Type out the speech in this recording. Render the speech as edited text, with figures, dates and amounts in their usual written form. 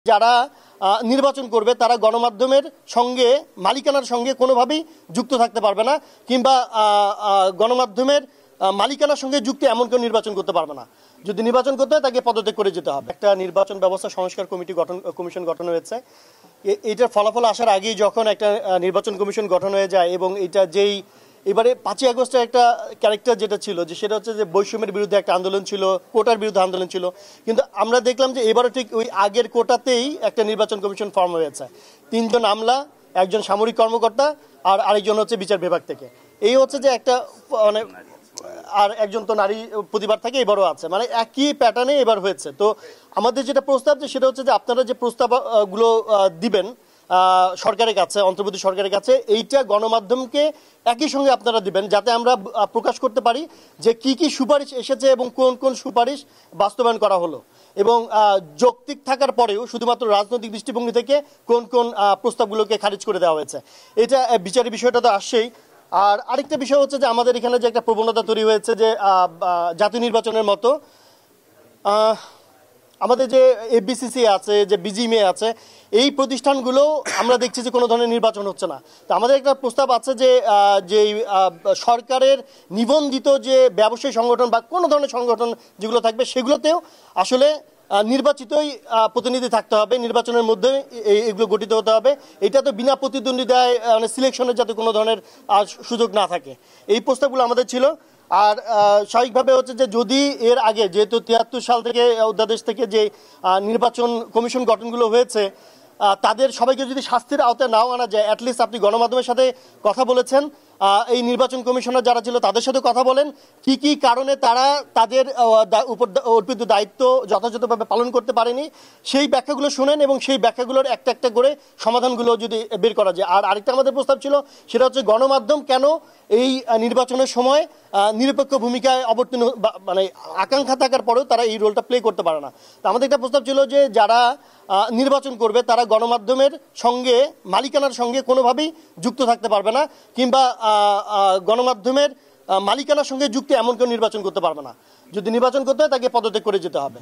যারা নির্বাচন করবে তারা গণমাধ্যমের সঙ্গে মালিকানার সঙ্গে কোনোভাবেই যুক্ত থাকতে পারবে না, কিংবা গণমাধ্যমের মালিকানার সঙ্গে যুক্ত এমন কেউ নির্বাচন করতে পারবে না। যদি নির্বাচন করতে হয় তাকে পদত্যাগ করে যেতে হবে। একটা নির্বাচন ব্যবস্থা সংস্কার কমিশন গঠন হয়েছে। এইটার ফলাফল আসার আগেই যখন একটা নির্বাচন কমিশন গঠন হয়ে যায়, এবং এটা যেই এবারে 5ই আগস্টের একটা ক্যারেক্টার যেটা ছিল, যে সেটা হচ্ছে যে বৈষম্যের বিরুদ্ধে একটা আন্দোলন ছিল, কোটার বিরুদ্ধে আন্দোলন ছিল, কিন্তু আমরা দেখলাম যে এবারও ঠিক ওই আগের কোটাতেই একটা নির্বাচন কমিশন ফর্ম হয়েছে। 3 জন আমলা, একজন সামরিক কর্মকর্তা, আর আরেকজন হচ্ছে বিচার বিভাগ থেকে। এই হচ্ছে যে একটা মানে, আর একজন তো নারী প্রতিবাদ থেকে এবারও আছে, মানে একই প্যাটার্নে এবার হয়েছে। তো আমাদের যেটা প্রস্তাব, যে সেটা হচ্ছে যে আপনারা যে প্রস্তাবগুলো দিবেন সরকারের কাছে, অন্তর্বর্তী সরকারের কাছে, এইটা গণমাধ্যমকে একই সঙ্গে আপনারা দিবেন, যাতে আমরা প্রকাশ করতে পারি যে কি কি সুপারিশ এসেছে এবং কোন কোন সুপারিশ বাস্তবায়ন করা হলো, এবং যৌক্তিক থাকার পরেও শুধুমাত্র রাজনৈতিক দৃষ্টিভঙ্গি থেকে কোন কোন প্রস্তাবগুলোকে খারিজ করে দেওয়া হয়েছে। এটা বিচারের বিষয়টা তো আসছেই। আর আরেকটা বিষয় হচ্ছে যে আমাদের এখানে যে একটা প্রবণতা তৈরি হয়েছে, যে জাতীয় নির্বাচনের মতো আমাদের যে এফবিসিসি আছে, যে বিজিএমএ আছে, এই প্রতিষ্ঠানগুলো আমরা দেখছি যে কোনো ধরনের নির্বাচন হচ্ছে না। তো আমাদের একটা প্রস্তাব আছে যে সরকারের নিবন্ধিত যে ব্যবসায়ী সংগঠন বা কোনো ধরনের সংগঠন যেগুলো থাকবে, সেগুলোতেও আসলে নির্বাচিতই প্রতিনিধি থাকতে হবে, নির্বাচনের মধ্যে এগুলো গঠিত হতে হবে। এটা তো বিনা প্রতিদ্বন্দ্বিতায় মানে সিলেকশনের যাতে কোনো ধরনের সুযোগ না থাকে, এই প্রস্তাবগুলো আমাদের ছিল। আর স্বাভাবিকভাবে হচ্ছে যে যদি এর আগে, যেহেতু 73 সাল থেকে অধ্যাদেশ থেকে যে নির্বাচন কমিশন গঠনগুলো হয়েছে, তাদের সবাইকে যদি শাস্তির আওতায় নাও আনা যায়, অ্যাটলিস্ট আপনি গণমাধ্যমের সাথে কথা বলেছেন, এই নির্বাচন কমিশনার যারা ছিল তাদের সাথে কথা বলেন, কি কি কারণে তারা তাদের উপর অর্পিত দায়িত্ব যথাযথভাবে পালন করতে পারেনি, সেই ব্যাখ্যাগুলো শুনেন, এবং সেই ব্যাখ্যাগুলোর একটা একটা করে সমাধানগুলো যদি বের করা যায়। আর আরেকটা আমাদের প্রস্তাব ছিল, সেটা হচ্ছে গণমাধ্যম কেন এই নির্বাচনের সময় নিরপেক্ষ ভূমিকায় অবতীর্ণ, মানে আকাঙ্ক্ষা থাকার পরেও তারা এই রোলটা প্লে করতে পারে না। তো আমাদের একটা প্রস্তাব ছিল যে যারা নির্বাচন করবে তারা গণমাধ্যমের সঙ্গে মালিকানার সঙ্গে কোনোভাবেই যুক্ত থাকতে পারবে না, কিংবা গণমাধ্যমের মালিকানার সঙ্গে যুক্ত এমন কেউ নির্বাচন করতে পারবে না। যদি নির্বাচন করতে হয় তাকে পদত্যাগ করে যেতে হবে।